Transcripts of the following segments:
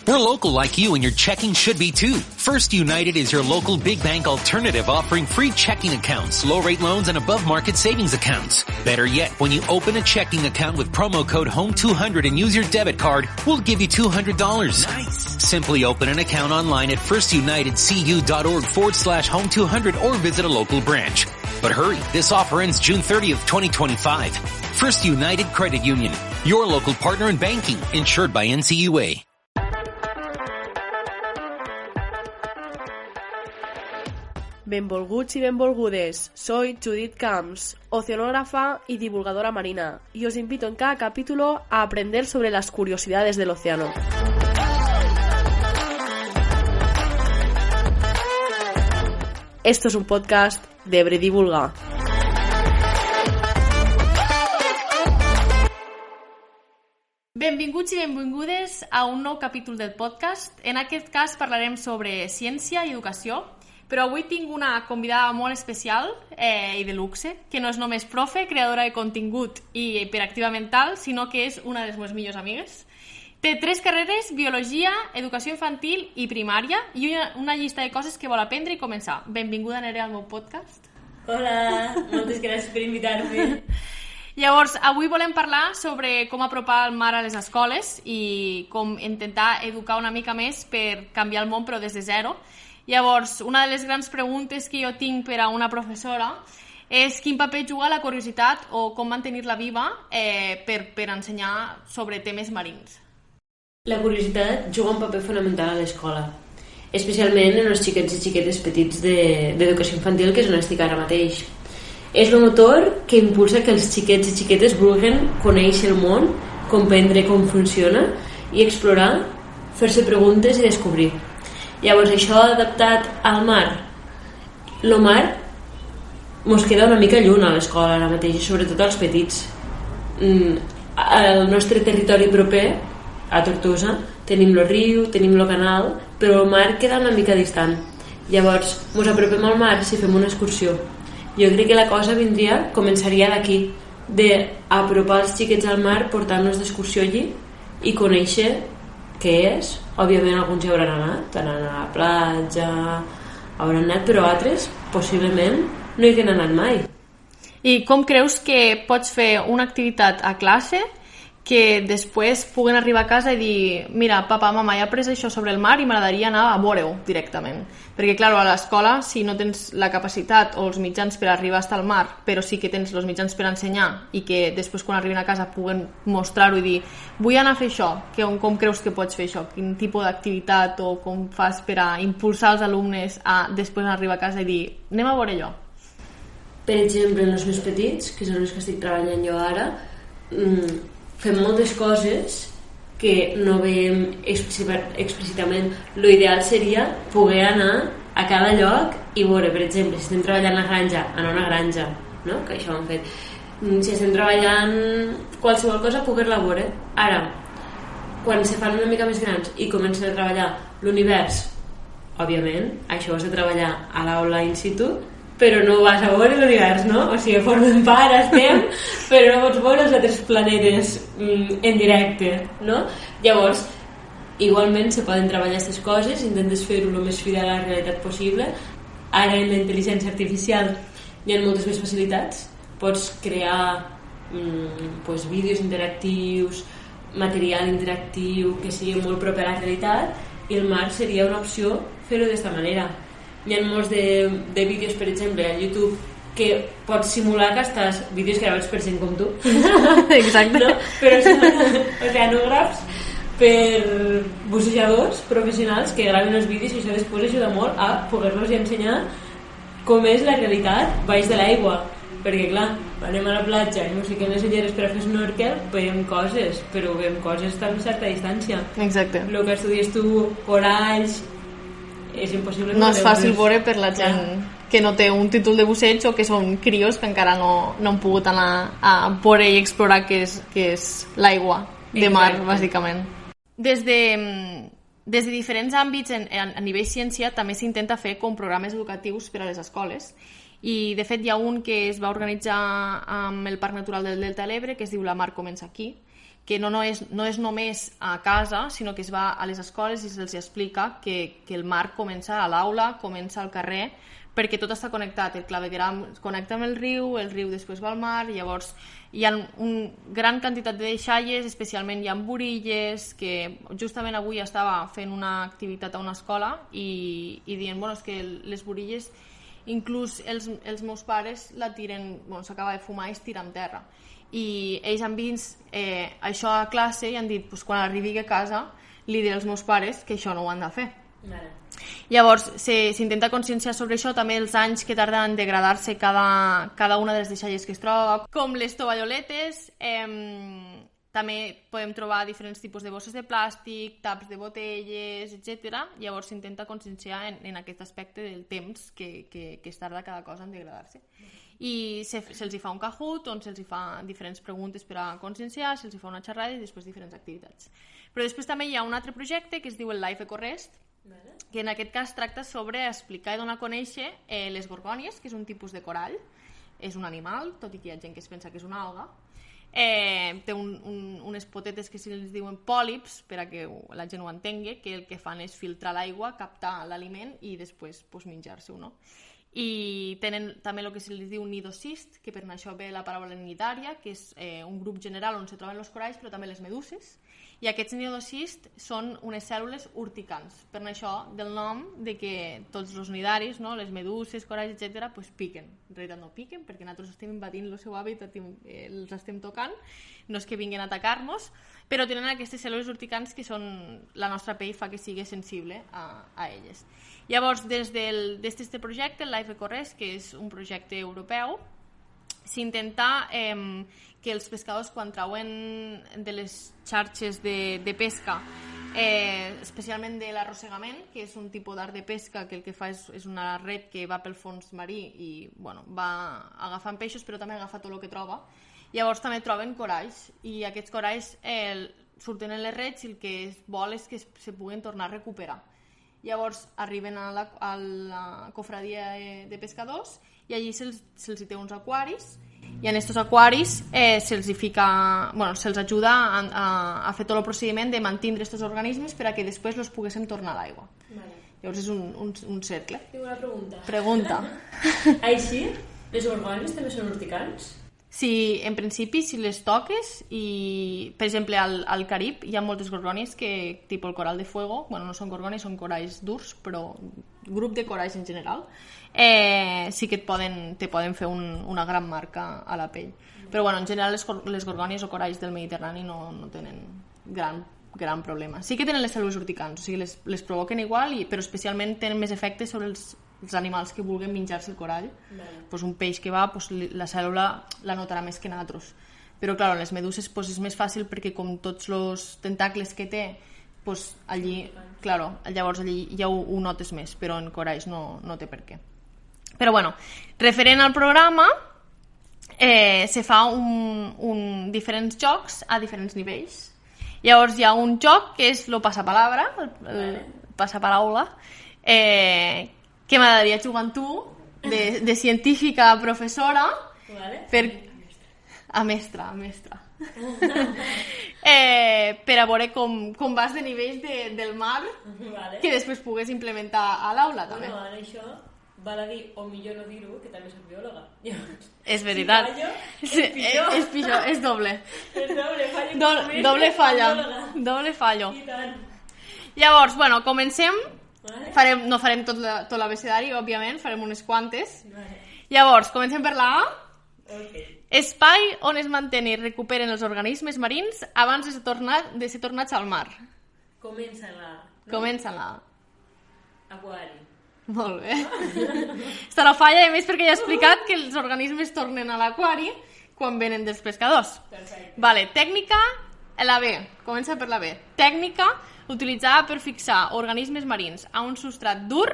We're local like you, and your checking should be too. First United is your local big bank alternative, offering free checking accounts, low-rate loans, and above-market savings accounts. Better yet, when you open a checking account with promo code HOME200 and use your debit card, we'll give you $200. Nice. Simply open an account online at firstunitedcu.org/HOME200 or visit a local branch. But hurry, this offer ends June 30th, 2025. First United Credit Union, your local partner in banking, insured by NCUA. Benvolguts i benvolgudes, soy Judith Camps, oceanógrafa y divulgadora marina, y os invito en cada capítulo a aprender sobre las curiosidades del océano. Esto es un podcast de Bredivulga. Benvinguts i benvingudes a un nou capítol del podcast. En aquest cas parlarem sobre ciència i educació, però avui tinc una convidada molt especial i de luxe, que no és només profe, creadora de contingut i hiperactiva mental, sinó que és una de les meves millors amigues. Té 3 carreres, biologia, educació infantil i primària, i una llista de coses que vol aprendre i començar. Benvinguda, Nerea, al meu podcast. Hola, moltes gràcies per invitar-me. Llavors, avui volem parlar sobre com apropar el mar a les escoles i com intentar educar una mica més per canviar el món, però des de zero. Llavors, una de les grans preguntes que jo tinc per a una professora és quin paper juga la curiositat o com mantenir-la viva per ensenyar sobre temes marins. La curiositat juga un paper fonamental a l'escola, especialment en els xiquets i xiquetes petits d'educació infantil, que és on estic ara mateix. És el motor que impulsa que els xiquets i xiquetes vulguin conèixer el món, comprendre com funciona i explorar, fer-se preguntes i descobrir. Llavors, això adaptat al mar. El mar mos queda una mica lluny a l'escola ara mateix, sobretot als petits. Al nostre territori proper, a Tortosa, tenim el riu, tenim el canal, però el mar queda una mica distant. Llavors, mos apropem al mar si fem una excursió. Jo crec que la cosa començaria d'aquí, d'apropar els xiquets al mar portant-los d'excursió allí i conèixer què és. Òbviament alguns hi hauran anat, han anat a la platja, hauran anat, però altres possiblement no hi tenen anat mai. I com creus que pots fer una activitat a classe que després puguen arribar a casa i dir mira, papa, mama, he après això sobre el mar i m'agradaria anar a veure-ho directament? Perquè, clar, a l'escola, si no tens la capacitat o els mitjans per arribar fins al mar, però sí que tens els mitjans per ensenyar i que després, quan arribin a casa, puguen mostrar-ho i dir vull anar a fer això, com creus que pots fer això? Quin tipus d'activitat o com fas per a impulsar els alumnes a després arribar a casa i dir anem a veure allò? Per exemple, en els meus petits, que són els que estic treballant jo ara, fem moltes coses que no veiem explícitament. L'ideal seria poder anar a cada lloc i veure, per exemple, si estem treballant a la granja, anar a una granja, no? Que això ho hem fet. Si estem treballant qualsevol cosa, poder-la veure. Ara, quan se fan una mica més grans i comencen a treballar l'univers, òbviament, això ho has de treballar a l'aula in situ, però no vas a veure l'univers, no? O sigui, formem part, estem, però no pots veure els altres planetes en directe, no? Llavors, igualment se poden treballar aquestes coses, intentes fer-ho el més fidel a la realitat possible. Ara en la intel·ligència artificial hi ha moltes més facilitats. Pots crear vídeos interactius, material interactiu que sigui molt proper a la realitat, i el mar seria una opció fer-ho d'aquesta manera. Hi ha molts de vídeos, per exemple, a YouTube, que pots simular que estàs vídeos gravats per gent com tu. Exacte. No? Però són oceanògrafs per bussejadors professionals que graven els vídeos, i això després ajuda molt a poder-los ensenyar com és la realitat baix de l'aigua. Perquè, clar, anem a la platja i no sé què les ulleres per a fer snorkel, veiem coses, però veiem coses a una certa distància. Exacte. El que estudies tu, coralls, és impossible. No és fàcil veure per la gent que no té un títol de busseig o que són crios que encara no han pogut anar a veure i explorar què és l'aigua de mar, bàsicament. Des de diferents àmbits a nivell ciència també s'intenta fer com programes educatius per a les escoles, i de fet hi ha un que es va organitzar amb el Parc Natural del Delta de l'Ebre, que es diu La Mar comença aquí, que no és només a casa, sinó que es va a les escoles i se'ls explica que el mar comença a l'aula, comença al carrer, perquè tot està connectat, el clavegueram connecta amb el riu després va al mar, llavors hi ha una gran quantitat de deixalles, especialment hi ha borilles, que justament avui estava fent una activitat a una escola i dient, és que les borilles, inclús els meus pares la tiren, s'acaba de fumar i es tira en terra. I ells han vist això a classe i han dit, quan arribi a casa li diré als meus pares que això no ho han de fer. Vale. Llavors s'intenta conscienciar sobre això, també els anys que tarden en degradar-se cada una de les deixalles que es troba, com les tovalloletes. També podem trobar diferents tipus de bosses de plàstic, taps de botelles, etc. Llavors s'intenta conscienciar en aquest aspecte del temps que es tarda cada cosa en degradar-se. I se'ls fa un Kahoot on se'ls fa diferents preguntes per a conscienciar, se'ls fa una xerrada i després diferents activitats. Però després també hi ha un altre projecte que es diu el Life Ecorest, que en aquest cas tracta sobre explicar i donar a conèixer les gorgònies, que és un tipus de corall, és un animal, tot i que hi ha gent que es pensa que és una alga. Té unes potetes que se'ls diuen pòlips, per a que la gent ho entengui, que el que fan és filtrar l'aigua, captar l'aliment i després menjar-se-ho, no? I tenen també el que se'ls diu nidocist, que per això ve la paraula nidària, que és un grup general on se troben els coralls, però també les meduses. I aquests nidocist són unes cèl·lules urticants, per això del nom de que tots els nidaris, no, les meduses, coralls, etc., piquen. En realitat no piquen, perquè nosaltres estem invadint el seu hàbitat i els estem tocant, no és que vinguin a atacar-nos, però tenen aquestes cèl·lules urticants que són la nostra pell fa que sigui sensible a elles. Llavors, des d'aquest projecte, el Life Ecorest, que és un projecte europeu, s'intenta que els pescadors, quan trauen de les xarxes de pesca, especialment de l'arrossegament, que és un tipus d'art de pesca que el que fa és una red que va pel fons marí i va agafant peixos, però també agafa tot el que troba. Llavors també troben coralls, i aquests coralls surten en les reds i el que es vol és que se puguin tornar a recuperar. Llavors arriben a la cofradia de pescadors i allí se'ls té uns aquaris, i en aquests aquaris se'ls ajuda a fer tot el procediment de mantenir aquests organismes per a que després els poguéssim tornar a l'aigua. Vale. Llavors és un cercle. Tinc una pregunta. Pregunta. Així, les gorgònies també són urticants? Sí, en principi, si les toques, i per exemple al Carib hi ha moltes gorgònies que, tipus el coral de fuego, no són gorgònies, són coralls durs, però grup de coralls en general, sí que te poden fer una gran marca a la pell. Però en general les gorgònies o coralls del Mediterrani no tenen gran problema. Sí que tenen les cèl·lules urticants, o sigui, les provoquen igual, però especialment tenen més efectes sobre els animals que vulguin menjar-se el corall. Un peix que va, la cèl·lula la notarà més que nosaltres. Però clar, les meduses és més fàcil perquè com tots els tentacles que té, llavors allí ja ho notes més, però en coralls no té per què. Però referent al programa, se fa diferents jocs a diferents nivells. Llavors hi ha un joc que és el passapalabra, el passaparaula, que m'agradaria jugar amb tu, de científica a professora, a mestra, per a veure com vas de nivells del mar, que després pogués implementar a l'aula, també. Ara això val a dir, o millor no dir-ho, que també soc biòloga. És veritat. Si fallo, és pitjor. És doble. És doble, Doble fallo. I tant. Llavors, comencem. No farem tot l'abecedari, òbviament, farem unes quantes. Llavors, comencem per la A. Espai on es mantenen i recuperen els organismes marins abans de ser tornats al mar. Comença la A. Comença la A. Aquari. Molt bé. Està la falla, a més, perquè ja he explicat que els organismes tornen a l'aquari quan venen dels pescadors. Perfecte. Tècnica, la B. Comença per la B. Tècnica utilitzada per fixar organismes marins a un substrat dur,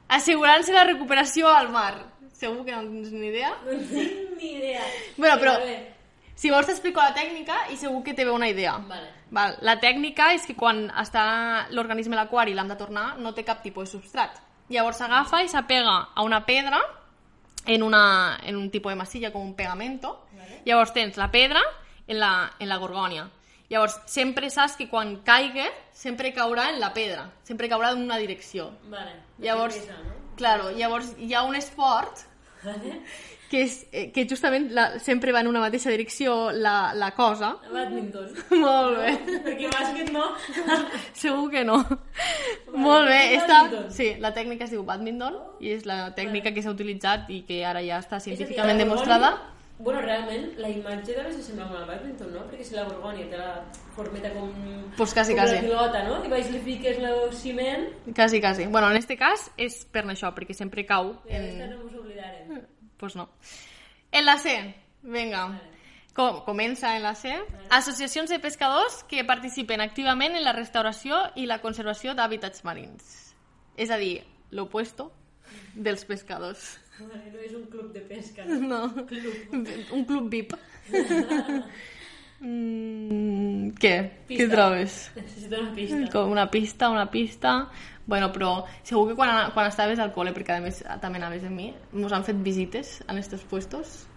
assegurant-se la recuperació al mar. Segur que no tens ni idea? No tinc ni idea. Però si vols t'explico la tècnica i segur que te ve una idea. Vale. La tècnica és que quan està l'organisme a l'aquari i l'hem de tornar, no té cap tipus de substrat. Llavors s'agafa i s'apega a una pedra en un tipus de massilla, com un pegamento. Llavors tens la pedra en la gorgònia. Llavors, sempre saps que quan caiga, sempre caurà en la pedra, sempre caurà en una direcció. Vale. Llavors, claro, llavors hi ha un esport que justament sempre va en una mateixa direcció la cosa. Badminton. Molt bé. Perquè bàsquet no. Segur que no. Molt bé. Sí, la tècnica es diu badminton i és la tècnica que s'ha utilitzat i que ara ja està científicament demostrada. Bueno, realment, la imatge deve ser semblant al badminton, no? Perquè si la gorgònia té la formeta com... Pues quasi. la pilota, no? I baix li fiques el ciment... Quasi. Bueno, en este cas és per això, perquè sempre cau... Esta no mos oblidarem. Pues no. En la C, venga. Comença en la C. Associacions de pescadors que participen activament en la restauració i la conservació d'hàbitats marins. És a dir, l'opuesto dels pescadors. Vale, no és un club de pesca, no? No, un club VIP. Què? Què trobes? Necessito una pista. Una pista... Bueno, però segur que quan estaves al col·le, perquè a més també anaves amb mi, ens han fet visites en estos puestos.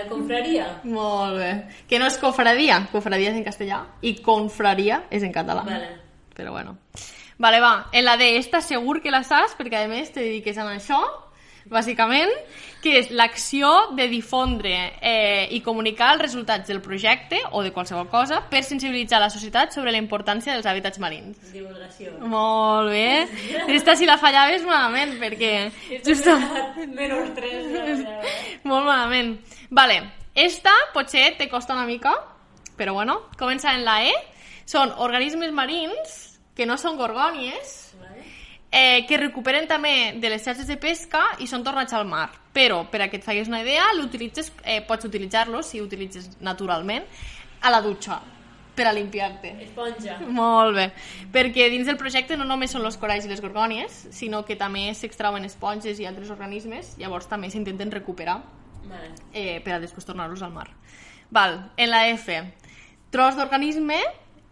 Confraria? Molt bé. Que no és cofradia, cofradia és en castellà, i confraria és en català. Vale. Però bueno. Vale, va, en la D, esta segur que la saps, perquè a més te dediques a això, bàsicament, que és l'acció de difondre i comunicar els resultats del projecte o de qualsevol cosa per sensibilitzar la societat sobre la importància dels hàbitats marins. Divulgació. Molt bé. Esta si la fallaves malament, perquè... Menys 3. Molt malament. Vale, esta potser te costa una mica, però bueno, comença en la E. Són organismes marins que no són gorgònies, que recuperen també de les xarxes de pesca i són tornats al mar. Però, per a que et facis una idea, pots utilitzar-los, si utilitzes naturalment, a la dutxa, per a limpiar-te. Esponja. Molt bé. Perquè dins del projecte no només són els coralls i les gorgònies, sinó que també s'extrauen esponges i altres organismes, llavors també s'intenten recuperar per a després tornar-los al mar. Val. En la F, tros d'organisme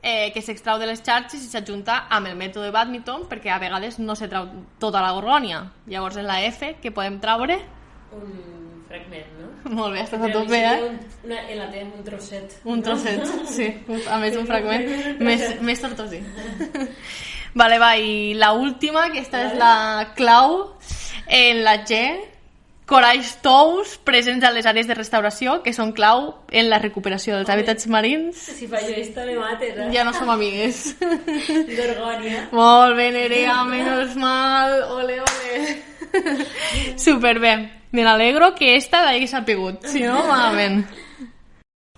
que s'extrau de les xarxes i s'adjunta amb el mètode badminton, perquè a vegades no se trau tota la gorgònia. Llavors en la F, què podem traure? Un fragment, no? Molt bé, estàs a tot bé, En la T, un trosset. Un trosset, sí. A més, un fragment més tortosí. Vale, va, i la última, que esta és la clau, en la G, coralls tous presents a les àrees de restauració, que són clau en la recuperació dels hàbitats marins. Si fallo esto me mates, Ja no som amigues. Gorgònia. Molt bé, Nerea, menos mal. Ole, ole. Superbé. Me n'alegro que esta l'hagués sapigut, si no, malament.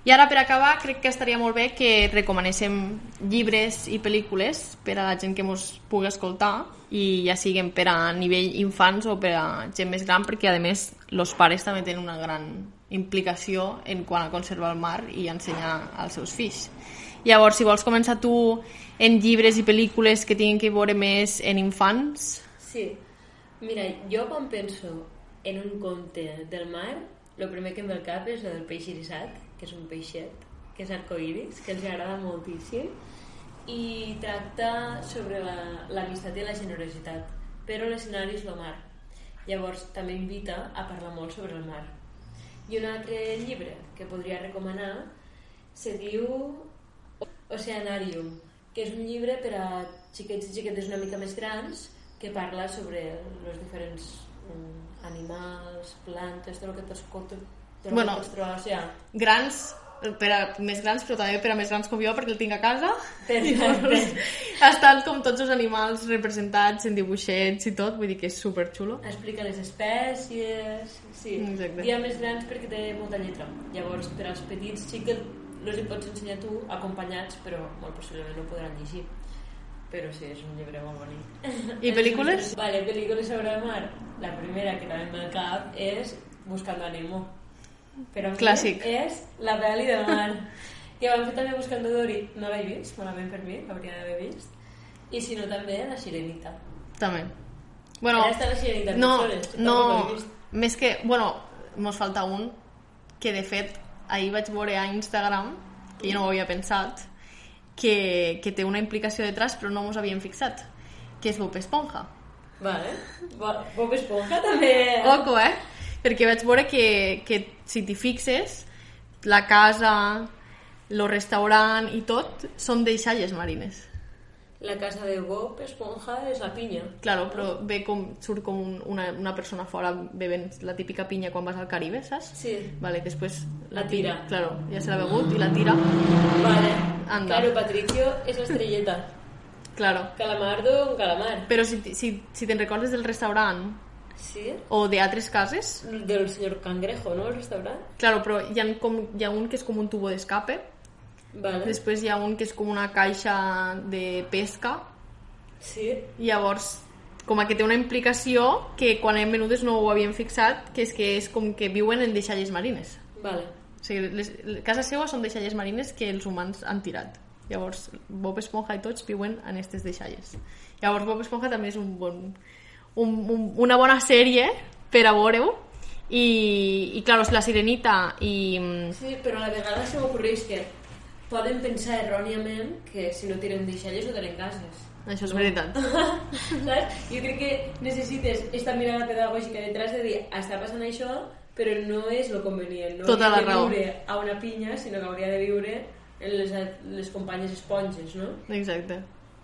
I ara, per acabar, crec que estaria molt bé que recomanéssim llibres i pel·lícules per a la gent que ens pugui escoltar, i ja siguin per a nivell infants o per a gent més gran, perquè a més els pares també tenen una gran implicació en quant a conservar el mar i ensenyar als seus fills. Llavors, si vols començar tu en llibres i pel·lícules que tinguin que veure més en infants. Sí, mira, jo quan penso en un conte del mar, el primer que em ve al cap és el del peix irisat, que és un peixet, que és arcoiris, que els agrada moltíssim, i tracta sobre l'amistat i la generositat, però l'escenari és el mar. Llavors també invita a parlar molt sobre el mar. I un altre llibre que podria recomanar se diu Oceanarium, que és un llibre per a xiquets i xiquetes una mica més grans que parla sobre els diferents animals, plantes, tot el que pots trobar a l'oceà. Grans, per a més grans, però també per a més grans com jo, perquè el tinc a casa. Estan com tots els animals representats en dibuixets i tot, vull dir que és superxulo. Explica les espècies, sí. Exacte. Hi ha més grans perquè té molta lletra. Llavors, per als petits sí que els hi pots ensenyar tu acompanyats, però molt possiblement no podran llegir. Però sí, és un llibre molt bonic. I pel·lícules? Vale, pel·lícules sobre el mar. La primera que també m'ha al cap és Buscando a Nemo. Però clàssic. És la pel·li del mar. Que van fer també Buscando Dory. No l'he vist, malament per mi, l'hauria d'haver vist. I si no, també La Sirenita. També. Bueno, ara està La Sirenita. no, més que... Bueno, mos falta un que de fet ahir vaig veure a Instagram, que jo no ho havia pensat, que té una implicació detrás, però no mos havíem fixat, que és Bob Esponja. Vale. Bob Esponja també... Oco, perquè vaig veure que si t'hi fixes, la casa, el restaurant i tot són deixalles marines. La casa de Bob Esponja és la pinya. Claro, però surt com una persona fora bevent la típica pinya quan vas al Caribe, saps? Sí. Vale, després La tira. Claro, ja se l'ha begut i la tira. Vale. Anda. Claro, Patricio és l'estrelleta. Claro. Calamardo, un calamar. Però si te'n recordes del restaurant Sí? o d'altres cases, Del senyor Cangrejo, no? El restaurant. claro, però hi ha un que és com un tubo d'escape, Vale. després hi ha un que és com una caixa de pesca, Sí. i llavors com que té una implicació que quan hem venudes no ho havíem fixat, que és com que viuen en deixalles marines. Vale. O sigui, les cases seues són deixalles marines que els humans han tirat. Llavors, Bob Esponja i tots viuen en aquestes deixalles. Llavors, Bob Esponja també és una bona sèrie per a veure-ho. I clar, la Sirenita i... Sí, però a la vegada se m'ocorreix que poden pensar erròniament que si no tiren deixalles no tenen cases. Això és veritat. Saps? Jo crec que necessites esta mirada pedagògica detrás de dir està passant això, però no és lo convenient. No Tota la hauria de raó. viure a una pinya, sinó que hauria de viure en les companyes esponges, no? Exacte.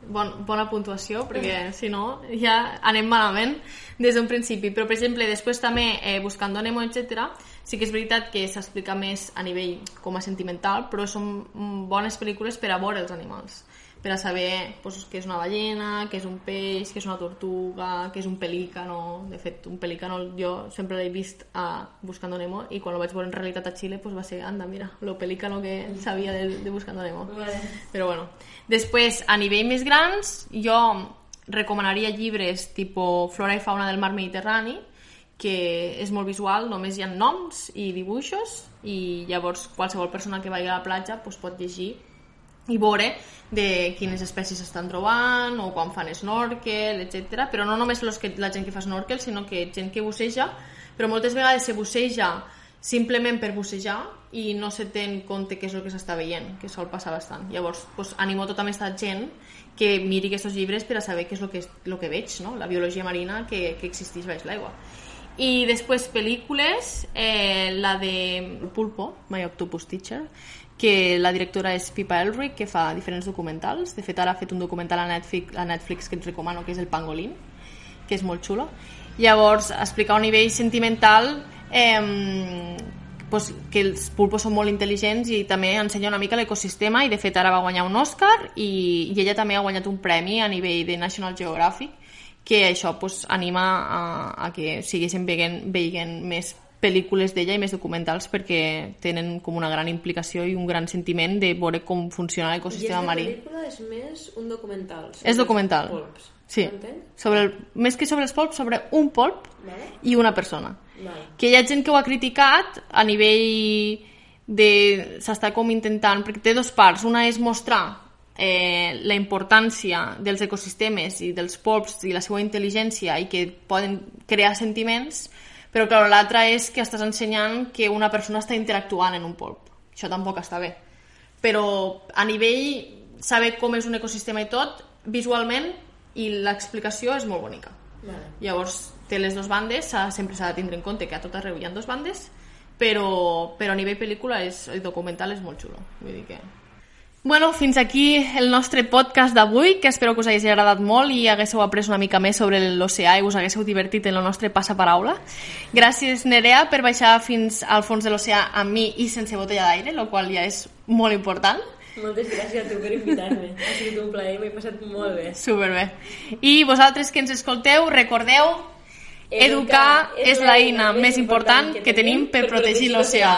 Bona puntuació, perquè si no ja anem malament des d'un principi. Però, per exemple, després també Buscando Nemo, etc., sí que és veritat que s'explica més a nivell com a sentimental, però són bones pel·lícules per a veure els animals, per a saber què és una ballena, què és un peix, què és una tortuga, què és un pelícano. De fet, un pelícano jo sempre l'he vist a Buscando Nemo i quan el vaig veure en realitat a Xile va ser, anda, mira, lo pelícano que sabia de Buscando Nemo. Vale. Però bueno, després, a nivell més grans, jo recomanaria llibres tipus Flora i fauna del mar Mediterrani, que és molt visual, només hi ha noms i dibuixos, i llavors qualsevol persona que vagi a la platja pot llegir i veure de quines espècies estan trobant o quan fan snorkel, etc. Però no només la gent que fa snorkel, sinó que gent que busseja, però moltes vegades se busseja simplement per bussejar i no se té en compte què és el que s'està veient, que sol passar bastant. Llavors, animo tota aquesta gent que miri aquests llibres per a saber què és el que veig, no? La biologia marina que existeix baix l'aigua. I després pel·lícules, la de Pulpo, My Octopus Teacher, que la directora és Pippa Elric, que fa diferents documentals. De fet, ara ha fet un documental a Netflix que et recomano, que és El Pangolín, que és molt xulo. Llavors, explicar a un nivell sentimental que els pulpos són molt intel·ligents i també ensenya una mica l'ecosistema, i de fet ara va guanyar un Oscar i ella també ha guanyat un premi a nivell de National Geographic, que això anima a que segueixin veient més pel·lícules d'ella i més documentals, perquè tenen com una gran implicació i un gran sentiment de veure com funciona l'ecosistema marí. I aquesta pel·lícula és més un documental. És documental. Polps. Sí. Més que sobre els polps, sobre un polp, vale, i una persona. Vale. Que hi ha gent que ho ha criticat a nivell de... s'està com intentant... perquè té dues parts. Una és mostrar la importància dels ecosistemes i dels polps i la seva intel·ligència i que poden crear sentiments, però clar, l'altra és que estàs ensenyant que una persona està interactuant en un polp. Això tampoc està bé. Però a nivell saber com és un ecosistema i tot, visualment, i l'explicació és molt bonica. Vale. Llavors té les dues bandes, sempre s'ha de tindre en compte que a tot arreu hi ha dues bandes, però a nivell pel·lícula i documental és molt xulo. Vull dir que... Bueno, fins aquí el nostre podcast d'avui, que espero que us hagi agradat molt i haguéssiu après una mica més sobre l'oceà i us haguéssiu divertit en el nostre passaparaula. Gràcies, Nerea, per baixar fins al fons de l'oceà amb mi i sense botella d'aire, el qual ja és molt important. Moltes gràcies a tu per invitar-me. Ha sigut un plaer, m'he passat molt bé. Superbé. I vosaltres que ens escolteu, recordeu, educar és l'eina més important que tenim per protegir l'oceà.